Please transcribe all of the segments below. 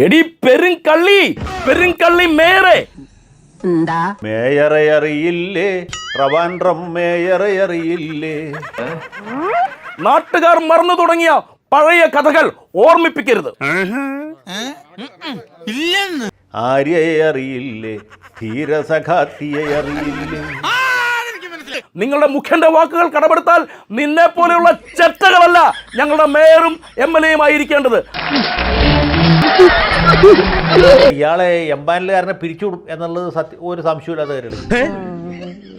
എടി പെരുങ്കള്ളി മേയറെ. മേയറെ അറിയില്ലേ, ട്രിവാൻഡ്രം മേയറെ അറിയില്ലേ. നാട്ടുകാർ മറന്നു തുടങ്ങിയ പഴയ കഥകൾ ഓർമ്മിപ്പിക്കരുത്. ആര്യയെ അറിയില്ലേ, ധീരസഖാത്തിയെ അറിയില്ലേ. നിങ്ങളുടെ മുഖ്യന്റെ വാക്കുകൾ കടമെടുത്താൽ നിന്നെ പോലെയുള്ള ചെറ്റകളല്ല ഞങ്ങളുടെ മേയറും MLA-യും ആയിരിക്കേണ്ടത്. ഇയാളെ എംപാനലുകാരനെ പിരിച്ചുവിടും എന്നുള്ളത് ഒരു സംശയമില്ലാത്ത കാര്യമാണ്.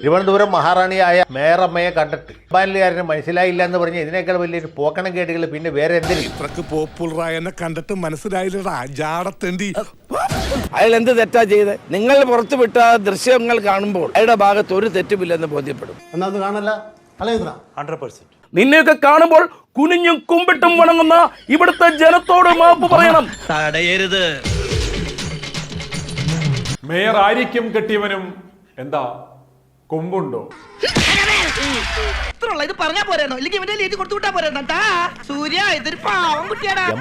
തിരുവനന്തപുരം മഹാറാണിയായ മേയറമ്മയെ കണ്ടിട്ട് എംപാനലുകാരന് മനസ്സിലായില്ല എന്ന് പറഞ്ഞ് ഇതിനേക്കാൾ വലിയൊരു പോക്കണം കേട്ടുകൾ പിന്നെ വേറെ എന്തെങ്കിലും. ഇത്രക്ക് പോപ്പുലറായെന്നെ കണ്ടിട്ട് മനസ്സിലായില്ലടാ ജാടത്തേണ്ടി. അയാൾ എന്ത് തെറ്റാ ചെയ്ത്? നിങ്ങൾ പുറത്തു വിട്ട ദൃശ്യങ്ങൾ കാണുമ്പോൾ അയാളുടെ ഭാഗത്ത് ഒരു തെറ്റുമില്ലെന്ന് ബോധ്യപ്പെടും. നിന്നെയൊക്കെ കാണുമ്പോൾ കുനിഞ്ഞും കുമ്പിട്ടും വണങ്ങുന്ന ഇവിടുത്തെ ജനത്തോട് മാപ്പ് പറയണം. തടയരുത്. മേയർ ആയിരിക്കും കെട്ടിയവനും എന്താ കൊമ്പുണ്ടോ?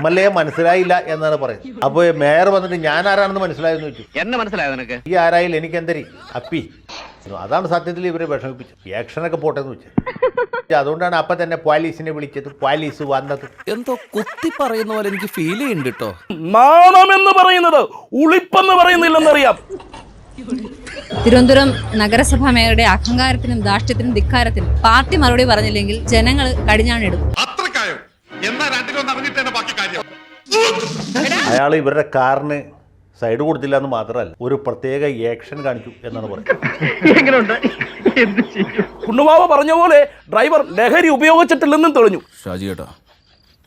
MLA മനസ്സിലായില്ല എന്നാണ് പറയുന്നത്. അപ്പൊ മേയർ വന്നിട്ട് ഞാൻ ആരാണെന്ന് മനസ്സിലായെന്ന് വെച്ചു. എന്നെ മനസ്സിലായോ നിനക്ക്? ഈ ആരായാലും എനിക്ക് എന്തരി അപ്പി. അതാണ് സത്യത്തിൽ ഇവരെ വിഷമിപ്പിച്ചത്. ആക്ഷനൊക്കെ പോട്ടെന്ന് വെച്ചത്. അതുകൊണ്ടാണ് അപ്പൊ തന്നെ പോലീസിനെ വിളിച്ചത്, പോലീസ് വന്നത്. എന്തോ കുത്തി പറയുന്ന പോലെ എനിക്ക് ഫീൽ ചെയ്യുന്നുണ്ട് കേട്ടോ. നാണമെന്ന് പറയുന്നത് ഉളിപ്പെന്ന് പറയുന്നില്ലെന്നറിയാം. തിരുവനന്തപുരം നഗരസഭാ മേയറുടെ അഹങ്കാരത്തിനും ധാർഷ്ട്യത്തിനും ധിക്കാരത്തിനും പാർട്ടി മറുപടി പറഞ്ഞില്ലെങ്കിൽ ജനങ്ങൾ കടിഞ്ഞാണിടും. അയാൾ ഇവരുടെ കാറിന് സൈഡ് കൊടുത്തില്ല എന്ന് മാത്രമല്ല ഒരു പ്രത്യേക ആക്ഷൻ കാണിച്ചു എന്നാണ് പറയുന്നത്. കുണ്ണുവാവ പറഞ്ഞ പോലെ ഡ്രൈവർ ലഹരി ഉപയോഗിച്ചിട്ടില്ലെന്നും തെളിഞ്ഞു. ഷാജിയേട്ടാ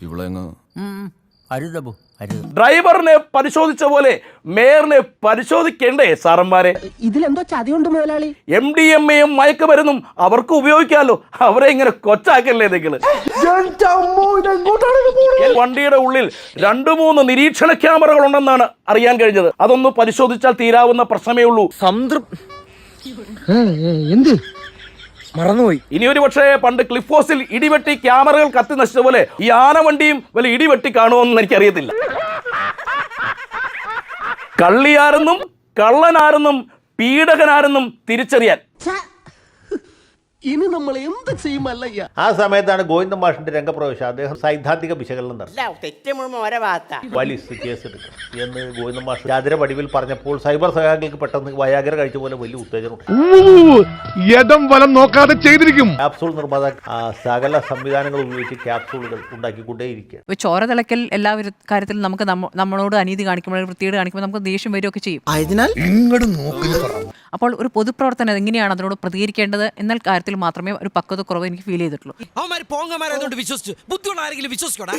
ഇവിടെ ഡ്രൈവറിനെ പരിശോധിച്ച പോലെ മേയറിനെ പരിശോധിക്കേണ്ടേ സാറന്മാരെ? ഇതിലെന്തോ ചതിയുണ്ട് മുതലാളി. MDMA-യും മയക്കുമരുന്നും അവർക്ക് ഉപയോഗിക്കാമല്ലോ. അവരെ ഇങ്ങനെ കൊച്ചാക്കല്ലേ നിങ്ങള്? വണ്ടിയുടെ ഉള്ളിൽ 2-3 നിരീക്ഷണ ക്യാമറകൾ ഉണ്ടെന്നാണ് അറിയാൻ കഴിഞ്ഞത്. അതൊന്ന് പരിശോധിച്ചാൽ തീരാവുന്ന പ്രശ്നമേ ഉള്ളൂ. എന്ത് മറന്നുപോയി. ഇനി ഒരു പക്ഷേ പണ്ട് ക്ലിഫ് ഹൗസിൽ ഇടിവെട്ടി ക്യാമറകൾ കത്തി നശിച്ച പോലെ ഈ ആനവണ്ടിയും വല്ല ഇടിവെട്ടി കാണുമെന്ന് എനിക്കറിയത്തില്ല. കള്ളിയാരെന്നും കള്ളനാരെന്നും പീഡകനാരെന്നും തിരിച്ചറിയാൻ ഇനി നമ്മൾ എന്ത് ചെയ്യുമല്ലയ്യ. ആ സമയത്താണ് ഗോവിന്ദൻ മാഷിന്റെ രംഗപ്രവേശം. അദ്ദേഹം സൈദ്ധാന്തിക വിശകലനം നടത്തി. പോലീസ് കേസെടുക്കും എന്ന് ഗോവിന്ദൻ മാഷ് ജാതിര പടിവിൽ പറഞ്ഞപ്പോൾ സൈബർ സഹായികൾക്ക് പെട്ടെന്ന് വയാഗ്ര കഴിച്ച പോലെ വലിയ ഉത്തേജനം. നോക്കാതെ ചെയ്തിരിക്കും. ക്യാപ്സൂൾ നിർമ്മാത സകല സംവിധാനങ്ങൾ ഉപയോഗിച്ച് ക്യാപ്സൂളുകൾ ഉണ്ടാക്കിക്കൊണ്ടേയിരിക്കുക. ചോര തിളക്കൽ എല്ലാ കാര്യത്തിലും നമുക്ക് നമ്മളോട് അനീതി കാണിക്കുമ്പോൾ വൃത്തിയോട് കാണിക്കുമ്പോൾ നമുക്ക് ദേഷ്യം വരികയൊക്കെ ചെയ്യും. അപ്പോൾ ഒരു പൊതുപ്രവർത്തനം എങ്ങനെയാണ് അതിനോട് പ്രതികരിക്കേണ്ടത് എന്ന കാര്യത്തിൽ മാത്രമേ ഒരു പക്വത കുറവ് എനിക്ക് ഫീൽ ചെയ്തിട്ടുള്ളൂ. അവന്മാര് പോങ്ങന്മാരായതുകൊണ്ട് വിശ്വസിച്ചു. ബുദ്ധിയുള്ള ആരെങ്കിലും വിശ്വസിക്കോടാ.